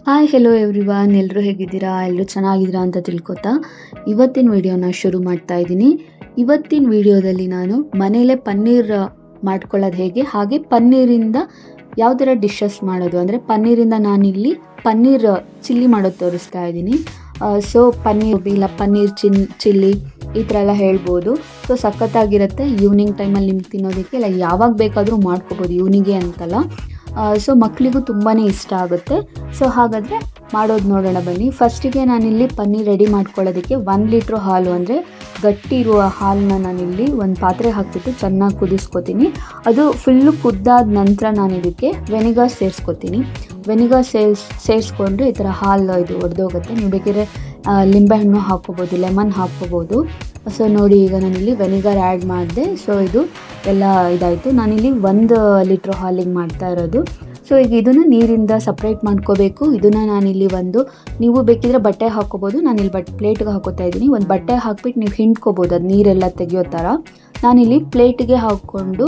Hi hello everyone, ಎಲ್ಲರೂ ಹೇಗಿದ್ದೀರಾ? ಎಲ್ಲರೂ ಚೆನ್ನಾಗಿದ್ದೀರಾ ಅಂತ ತಿಳ್ಕೊತಾ ಇವತ್ತಿನ ವಿಡಿಯೋನ ಶುರು ಮಾಡ್ತಾ ಇದ್ದೀನಿ. ಇವತ್ತಿನ ವಿಡಿಯೋದಲ್ಲಿ ನಾನು ಮನೇಲೆ ಪನ್ನೀರ್ ಮಾಡ್ಕೊಳ್ಳೋದು ಹೇಗೆ, ಹಾಗೆ ಪನ್ನೀರಿಂದ ಯಾವ ಥರ ಡಿಶಸ್ ಮಾಡೋದು, ಅಂದರೆ ಪನ್ನೀರಿಂದ ನಾನಿಲ್ಲಿ ಪನ್ನೀರ್ ಚಿಲ್ಲಿ ಮಾಡೋದು ತೋರಿಸ್ತಾ ಇದ್ದೀನಿ. ಸೊ ಪನ್ನೀರ್ ಇಲ್ಲ ಪನ್ನೀರ್ ಚಿಲ್ಲಿ ಈ ಥರ ಎಲ್ಲ ಹೇಳ್ಬೋದು. ಸೊ ಸಖತ್ತಾಗಿರುತ್ತೆ. ಈವ್ನಿಂಗ್ ಟೈಮಲ್ಲಿ ನಿಮ್ಗೆ ತಿನ್ನೋದಕ್ಕೆ ಇಲ್ಲ ಯಾವಾಗ ಬೇಕಾದರೂ ಮಾಡ್ಕೋಬೋದು, ಈವ್ನಿಂಗೆ ಅಂತಲ್ಲ. ಸೊ ಮಕ್ಕಳಿಗೂ ತುಂಬಾ ಇಷ್ಟ ಆಗುತ್ತೆ. ಸೊ ಹಾಗಾದರೆ ಮಾಡೋದು ನೋಡೋಣ ಬನ್ನಿ. ಫಸ್ಟಿಗೆ ನಾನಿಲ್ಲಿ ಪನ್ನೀರ್ ರೆಡಿ ಮಾಡ್ಕೊಳ್ಳೋದಕ್ಕೆ 1 ಲೀಟ್ರ್ ಹಾಲು, ಅಂದರೆ ಗಟ್ಟಿ ಇರುವ ಹಾಲನ್ನ ನಾನಿಲ್ಲಿ ಒಂದು ಪಾತ್ರೆ ಹಾಕಿಬಿಟ್ಟು ಚೆನ್ನಾಗಿ ಕುದಿಸ್ಕೊತೀನಿ. ಅದು ಫುಲ್ಲು ಕುದ್ದಾದ ನಂತರ ನಾನು ಇದಕ್ಕೆ ವೆನಿಗರ್ ಸೇರಿಸ್ಕೊತೀನಿ. ವೆನಿಗರ್ ಸೇರಿಸ್ಕೊಂಡ್ರೆ ಈ ಥರ ಹಾಲು ಇದು ಒಡೆದೋಗುತ್ತೆ. ನೀವು ಬೇಕಿದ್ರೆ ಲಿಂಬೆಹಣ್ಣು ಹಾಕ್ಕೋಬೋದು, ಲೆಮನ್ ಹಾಕ್ಕೋಬೋದು. ಸೊ ನೋಡಿ, ಈಗ ನಾನಿಲ್ಲಿ ವೆನಿಗರ್ ಆ್ಯಡ್ ಮಾಡಿದೆ. ಸೊ ಇದು ಎಲ್ಲ ಇದಾಯಿತು. ನಾನಿಲ್ಲಿ 1 ಲೀಟ್ರ್ ಹಾಲಿಗೆ ಮಾಡ್ತಾ ಇರೋದು. ಸೊ ಈಗ ಇದನ್ನು ನೀರಿಂದ ಸಪ್ರೇಟ್ ಮಾಡ್ಕೋಬೇಕು. ಇದನ್ನು ನಾನಿಲ್ಲಿ ನೀವು ಬೇಕಿದ್ರೆ ಬಟ್ಟೆ ಹಾಕ್ಕೋಬೋದು. ನಾನಿಲ್ಲಿ ಪ್ಲೇಟ್ಗೆ ಹಾಕೋತಾ ಇದ್ದೀನಿ. ಒಂದು ಬಟ್ಟೆ ಹಾಕ್ಬಿಟ್ಟು ನೀವು ಹಿಂಡ್ಕೋಬೋದು, ಅದು ನೀರೆಲ್ಲ ತೆಗಿಯೋ ಥರ. ನಾನಿಲ್ಲಿ ಪ್ಲೇಟಿಗೆ ಹಾಕ್ಕೊಂಡು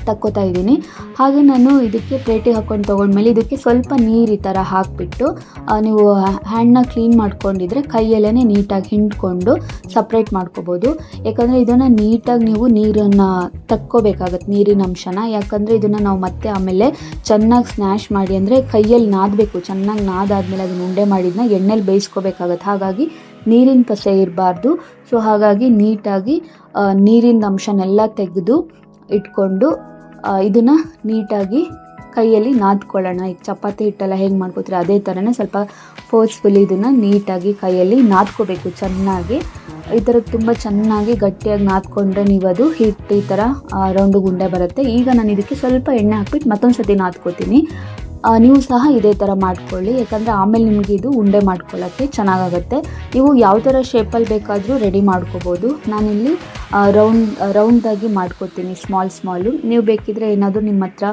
ತಕ್ಕೋತಾ ಇದ್ದೀನಿ. ಹಾಗೆ ನಾನು ಇದಕ್ಕೆ ಪ್ಲೇಟಿಗೆ ಹಾಕ್ಕೊಂಡು ತೊಗೊಂಡ್ಮೇಲೆ ಇದಕ್ಕೆ ಸ್ವಲ್ಪ ನೀರು ಈ ಥರ ಹಾಕಿಬಿಟ್ಟು ನೀವು ಹ್ಯಾಂಡನ್ನ ಕ್ಲೀನ್ ಮಾಡ್ಕೊಂಡಿದ್ರೆ ಕೈಯಲ್ಲೇ ನೀಟಾಗಿ ಹಿಂಡ್ಕೊಂಡು ಸಪ್ರೇಟ್ ಮಾಡ್ಕೋಬೋದು. ಯಾಕಂದರೆ ಇದನ್ನು ನೀಟಾಗಿ ನೀವು ನೀರನ್ನು ತಕ್ಕೋಬೇಕಾಗತ್ತೆ, ನೀರಿನ ಅಂಶನ. ಯಾಕಂದರೆ ಇದನ್ನು ನಾವು ಮತ್ತೆ ಆಮೇಲೆ ಚೆನ್ನಾಗಿ ಸ್ನ್ಯಾಶ್ ಮಾಡಿ, ಅಂದರೆ ಕೈಯಲ್ಲಿ ನಾದಬೇಕು. ಚೆನ್ನಾಗಿ ನಾದಾದ್ಮೇಲೆ ಅದನ್ನು ಉಂಡೆ ಮಾಡಿದ್ನ ಎಣ್ಣೆಲಿ ಬೇಯಿಸ್ಕೋಬೇಕಾಗತ್ತೆ. ಹಾಗಾಗಿ ನೀರಿನ ಪಸೆ ಇರಬಾರ್ದು. ಸೊ ಹಾಗಾಗಿ ನೀಟಾಗಿ ನೀರಿನ ಅಂಶನೆಲ್ಲ ತೆಗೆದು ಇಟ್ಕೊಂಡು ಇದನ್ನು ನೀಟಾಗಿ ಕೈಯಲ್ಲಿ ನಾದ್ಕೊಳ್ಳೋಣ. ಈಗ ಚಪಾತಿ ಹಿಟ್ಟೆಲ್ಲ ಹೇಗೆ ಮಾಡ್ಕೋತೀರ ಅದೇ ಥರನೇ ಸ್ವಲ್ಪ ಫೋರ್ಸ್ಫುಲಿ ಇದನ್ನು ನೀಟಾಗಿ ಕೈಯಲ್ಲಿ ನಾದ್ಕೋಬೇಕು ಚೆನ್ನಾಗಿ. ಈ ಥರ ತುಂಬ ಚೆನ್ನಾಗಿ ಗಟ್ಟಿಯಾಗಿ ನಾದ್ಕೊಂಡ್ರೆ ನೀವು ಅದು ಹಿಟ್ಟು ಈ ಥರ ರೌಂಡು ಗುಂಡೆ ಬರುತ್ತೆ. ಈಗ ನಾನು ಇದಕ್ಕೆ ಸ್ವಲ್ಪ ಎಣ್ಣೆ ಹಾಕ್ಬಿಟ್ಟು ಮತ್ತೊಂದು ಸತಿ ನಾದ್ಕೋತೀನಿ. ನೀವು ಸಹ ಇದೇ ಥರ ಮಾಡ್ಕೊಳ್ಳಿ, ಯಾಕಂದರೆ ಆಮೇಲೆ ನಿಮಗೆ ಇದು ಉಂಡೆ ಮಾಡ್ಕೊಳ್ಳೋಕ್ಕೆ ಚೆನ್ನಾಗಾಗುತ್ತೆ. ನೀವು ಯಾವ ಥರ ಶೇಪಲ್ಲಿ ಬೇಕಾದರೂ ರೆಡಿ ಮಾಡ್ಕೋಬೋದು. ನಾನಿಲ್ಲಿ ರೌಂಡಾಗಿ ಮಾಡ್ಕೋತೀನಿ, ಸ್ಮಾಲು. ನೀವು ಬೇಕಿದ್ರೆ ಏನಾದರೂ ನಿಮ್ಮ ಹತ್ರ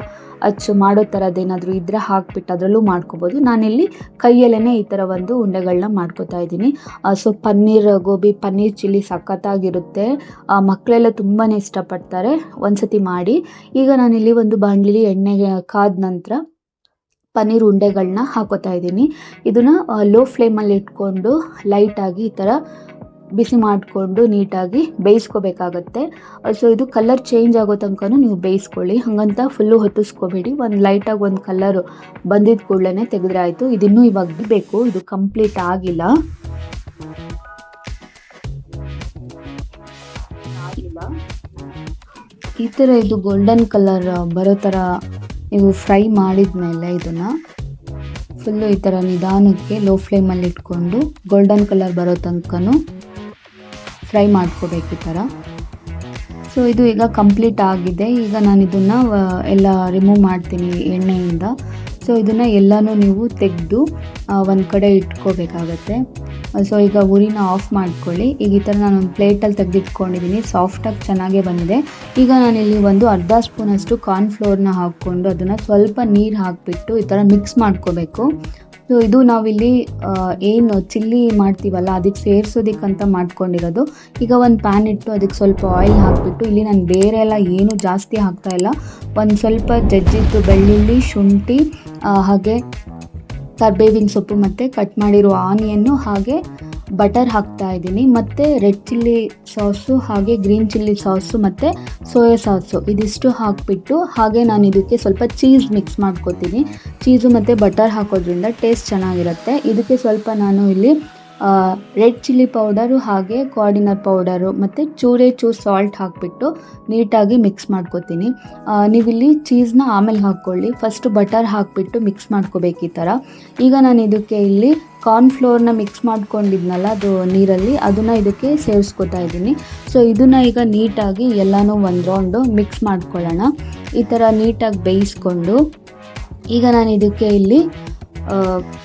ಅಚ್ಚು ಮಾಡೋ ಥರದ್ದೇನಾದರೂ ಇದ್ದರೆ ಹಾಕ್ಬಿಟ್ಟು ಅದರಲ್ಲೂ ಮಾಡ್ಕೋಬೋದು. ನಾನಿಲ್ಲಿ ಕೈಯಲ್ಲೇ ಈ ಥರ ಒಂದು ಉಂಡೆಗಳನ್ನ ಮಾಡ್ಕೋತಾ ಇದ್ದೀನಿ. ಸೊ ಗೋಬಿ ಪನ್ನೀರ್ ಚಿಲ್ಲಿ ಸಖತ್ತಾಗಿರುತ್ತೆ. ಮಕ್ಕಳೆಲ್ಲ ತುಂಬಾ ಇಷ್ಟಪಡ್ತಾರೆ. ಒಂದು ಸತಿ ಮಾಡಿ. ಈಗ ನಾನಿಲ್ಲಿ ಒಂದು ಬಾಣಲಿಲಿ ಎಣ್ಣೆಗೆ ಕಾದ ನಂತರ ಪನ್ನೀರ್ ಉಂಡೆಗಳನ್ನ ಹಾಕೋತಾ ಇದ್ದೀನಿ. ಇದನ್ನು ಲೋ ಫ್ಲೇಮಲ್ಲಿ ಇಟ್ಕೊಂಡು ಲೈಟಾಗಿ ಈ ಥರ ಬಿಸಿ ಮಾಡಿಕೊಂಡು ನೀಟಾಗಿ ಬೇಯಿಸ್ಕೋಬೇಕಾಗತ್ತೆ. ಸೊ ಇದು ಕಲರ್ ಚೇಂಜ್ ಆಗೋ ತನಕ ನೀವು ಬೇಯಿಸ್ಕೊಳ್ಳಿ, ಹಾಗಂತ ಫುಲ್ಲು ಹೊತ್ತಿಸ್ಕೋಬೇಡಿ. ಒಂದು ಲೈಟಾಗಿ ಒಂದು ಕಲರು ಬಂದಿದ್ದ ಕೂಡಲೇ ತೆಗೆದ್ರೆ ಆಯಿತು. ಇದನ್ನೂ ಇವಾಗ ಬೇಕು, ಇದು ಕಂಪ್ಲೀಟ್ ಆಗಿಲ್ಲ. ಈ ಥರ ಇದು ಗೋಲ್ಡನ್ ಕಲರ್ ಬರೋ ಥರ ನೀವು ಫ್ರೈ ಮಾಡಿದ ಮೇಲೆ ಇದನ್ನು ಫುಲ್ಲು ಈ ಥರ ನಿಧಾನಕ್ಕೆ ಲೋ ಫ್ಲೇಮಲ್ಲಿ ಇಟ್ಕೊಂಡು ಗೋಲ್ಡನ್ ಕಲರ್ ಬರೋ ತನಕ ಫ್ರೈ ಮಾಡ್ಕೋಬೇಕು ಈ ಥರ. ಸೊ ಇದು ಈಗ ಕಂಪ್ಲೀಟ್ ಆಗಿದೆ. ಈಗ ನಾನು ಇದನ್ನು ಎಲ್ಲ ರಿಮೂವ್ ಮಾಡ್ತೀನಿ ಎಣ್ಣೆಯಿಂದ. ಸೊ ಇದನ್ನು ಎಲ್ಲನೂ ನೀವು ತೆಗೆದು ಒಂದು ಕಡೆ ಇಟ್ಕೋಬೇಕಾಗತ್ತೆ. ಸೊ ಈಗ ಉರಿನ ಆಫ್ ಮಾಡ್ಕೊಳ್ಳಿ. ಈಗ ಈ ಥರ ನಾನೊಂದು ಪ್ಲೇಟಲ್ಲಿ ತೆಗೆದಿಟ್ಕೊಂಡಿದ್ದೀನಿ. ಸಾಫ್ಟಾಗಿ ಚೆನ್ನಾಗೇ ಬಂದಿದೆ. ಈಗ ನಾನಿಲ್ಲಿ ಒಂದು ಅರ್ಧ ಸ್ಪೂನಷ್ಟು ಕಾರ್ನ್ಫ್ಲೋರ್ನ ಹಾಕ್ಕೊಂಡು ಅದನ್ನು ಸ್ವಲ್ಪ ನೀರು ಹಾಕಿಬಿಟ್ಟು ಈ ಥರ ಮಿಕ್ಸ್ ಮಾಡ್ಕೋಬೇಕು. ಸೊ ಇದು ನಾವಿಲ್ಲಿ ಏನು ಚಿಲ್ಲಿ ಮಾಡ್ತೀವಲ್ಲ ಅದಕ್ಕೆ ಸೇರಿಸೋದಕ್ಕಂತ ಮಾಡ್ಕೊಂಡಿರೋದು. ಈಗ ಒಂದು ಪ್ಯಾನ್ ಇಟ್ಟು ಅದಕ್ಕೆ ಸ್ವಲ್ಪ ಆಯಿಲ್ ಹಾಕಿಬಿಟ್ಟು ಇಲ್ಲಿ ನಾನು ಬೇರೆ ಎಲ್ಲ ಏನು ಜಾಸ್ತಿ ಹಾಕ್ತಾಯಿಲ್ಲ. ಒಂದು ಸ್ವಲ್ಪ ಜಜ್ಜಿದ್ದು ಬೆಳ್ಳುಳ್ಳಿ, ಶುಂಠಿ, ಹಾಗೆ ಕರಿಬೇವಿನ ಸೊಪ್ಪು ಮತ್ತು ಕಟ್ ಮಾಡಿರೋ ಆನಿಯನ್ನು, ಹಾಗೆ ಬಟರ್ ಹಾಕ್ತಾ ಇದ್ದೀನಿ. ಮತ್ತು ರೆಡ್ ಚಿಲ್ಲಿ ಸಾಸು, ಹಾಗೆ ಗ್ರೀನ್ ಚಿಲ್ಲಿ ಸಾಸು ಮತ್ತು ಸೋಯಾ ಸಾಸು ಇದಿಷ್ಟು ಹಾಕಿಬಿಟ್ಟು, ಹಾಗೆ ನಾನು ಇದಕ್ಕೆ ಸ್ವಲ್ಪ ಚೀಸ್ ಮಿಕ್ಸ್ ಮಾಡ್ಕೊತೀನಿ. ಚೀಸು ಮತ್ತು ಬಟರ್ ಹಾಕೋದ್ರಿಂದ ಟೇಸ್ಟ್ ಚೆನ್ನಾಗಿರುತ್ತೆ. ಇದಕ್ಕೆ ಸ್ವಲ್ಪ ನಾನು ಇಲ್ಲಿ ರೆಡ್ ಚಿಲ್ಲಿ ಪೌಡರು, ಹಾಗೆ ಕೋಆರ್ಡಿನರ್ ಪೌಡರು ಮತ್ತು ಚೂರು ಸಾಲ್ಟ್ ಹಾಕಿಬಿಟ್ಟು ನೀಟಾಗಿ ಮಿಕ್ಸ್ ಮಾಡ್ಕೊತೀನಿ. ನೀವಿಲ್ಲಿ ಚೀಸ್ನ ಆಮೇಲೆ ಹಾಕ್ಕೊಳ್ಳಿ, ಫಸ್ಟು ಬಟರ್ ಹಾಕಿಬಿಟ್ಟು ಮಿಕ್ಸ್ ಮಾಡ್ಕೋಬೇಕು ಈ ಥರ. ಈಗ ನಾನು ಇದಕ್ಕೆ ಇಲ್ಲಿ ಕಾರ್ನ್ಫ್ಲೋರ್ನ ಮಿಕ್ಸ್ ಮಾಡ್ಕೊಂಡಿದ್ನಲ್ಲ ಅದು ನೀರಲ್ಲಿ, ಅದನ್ನು ಇದಕ್ಕೆ ಸೇರಿಸ್ಕೊತಾ ಇದ್ದೀನಿ. ಸೊ ಇದನ್ನು ಈಗ ನೀಟಾಗಿ ಎಲ್ಲನೂ ಒಂದು ರೌಂಡು ಮಿಕ್ಸ್ ಮಾಡ್ಕೊಳ್ಳೋಣ. ಈ ಥರ ನೀಟಾಗಿ ಬೇಯಿಸ್ಕೊಂಡು ಈಗ ನಾನು ಇದಕ್ಕೆ ಇಲ್ಲಿ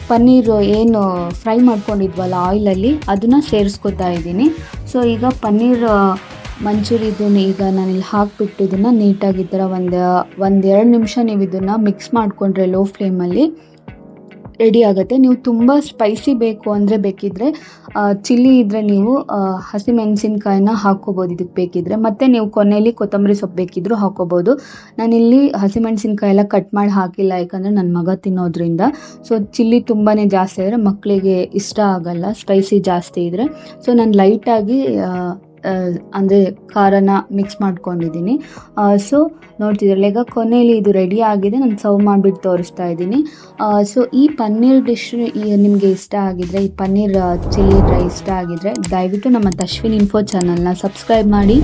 ಪನ್ನೀರು ಏನು ಫ್ರೈ ಮಾಡ್ಕೊಂಡಿದ್ವಲ್ಲ ಆಯಿಲಲ್ಲಿ, ಅದನ್ನು ಸೇರಿಸ್ಕೊತಾ ಇದ್ದೀನಿ. ಸೊ ಈಗ ಪನ್ನೀರ್ ಮಂಚೂರಿದನ್ನು ಈಗ ನಾನಿಲ್ಲಿ ಹಾಕಿಬಿಟ್ಟು ಇದನ್ನು ನೀಟಾಗಿ ಈ ಥರ ಒಂದು 2 ನಿಮಿಷ ನೀವು ಇದನ್ನು ಮಿಕ್ಸ್ ಮಾಡಿಕೊಂಡ್ರೆ ಲೋ ಫ್ಲೇಮಲ್ಲಿ ರೆಡಿ ಆಗುತ್ತೆ. ನೀವು ತುಂಬ ಸ್ಪೈಸಿ ಬೇಕು ಅಂದರೆ ಬೇಕಿದ್ದರೆ ಚಿಲ್ಲಿ ಇದ್ದರೆ ನೀವು ಹಸಿಮೆಣಸಿನ್ಕಾಯಿನ ಹಾಕ್ಕೋಬೋದು ಇದಕ್ಕೆ ಬೇಕಿದ್ದರೆ. ಮತ್ತು ನೀವು ಕೊನೆಯಲ್ಲಿ ಕೊತ್ತಂಬರಿ ಸೊಪ್ಪು ಬೇಕಿದ್ದರೂ ಹಾಕ್ಕೋಬೋದು. ನಾನಿಲ್ಲಿ ಹಸಿಮೆಣಸಿನ್ಕಾಯಿ ಎಲ್ಲ ಕಟ್ ಮಾಡಿ ಹಾಕಿಲ್ಲ, ಯಾಕಂದರೆ ನನ್ನ ಮಗ ತಿನ್ನೋದ್ರಿಂದ. ಸೊ ಚಿಲ್ಲಿ ತುಂಬಾ ಜಾಸ್ತಿ ಆದರೆ ಮಕ್ಕಳಿಗೆ ಇಷ್ಟ ಆಗಲ್ಲ, ಸ್ಪೈಸಿ ಜಾಸ್ತಿ ಇದ್ದರೆ. ಸೊ ನಾನು ಲೈಟಾಗಿ ಅಂದರೆ ಖಾರನ ಮಿಕ್ಸ್ ಮಾಡ್ಕೊಂಡಿದ್ದೀನಿ. ಸೊ ನೋಡ್ತಿದ್ರಲ್ಲ, ಈಗ ಕೊನೆಯಲ್ಲಿ ಇದು ರೆಡಿ ಆಗಿದೆ. ನಾನು ಸರ್ವ್ ಮಾಡಿಬಿಟ್ಟು ತೋರಿಸ್ತಾ ಇದ್ದೀನಿ. ಸೊ ಈ ಪನ್ನೀರ್ ಡಿಶ್ ನಿಮಗೆ ಇಷ್ಟ ಆಗಿದರೆ, ಈ ಪನ್ನೀರ್ ಚಿಲ್ಲಿ ಡ್ರೈ ಇಷ್ಟ ಆಗಿದರೆ ದಯವಿಟ್ಟು ನಮ್ಮ ಅಶ್ವಿನ್ ಇನ್ಫೋ ಚಾನಲ್ನ ಸಬ್ಸ್ಕ್ರೈಬ್ ಮಾಡಿ.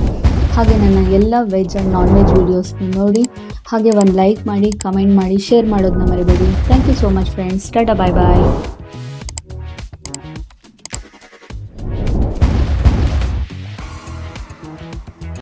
ಹಾಗೆ ನನ್ನ ಎಲ್ಲ ವೆಜ್ ಆ್ಯಂಡ್ ನಾನ್ ವೆಜ್ ವೀಡಿಯೋಸ್ನ ನೋಡಿ. ಹಾಗೆ ಒಂದು ಲೈಕ್ ಮಾಡಿ, ಕಮೆಂಟ್ ಮಾಡಿ, ಶೇರ್ ಮಾಡೋದನ್ನ ಮರಿಬೇಡಿ. Thank you so much friends. Tata, bye bye.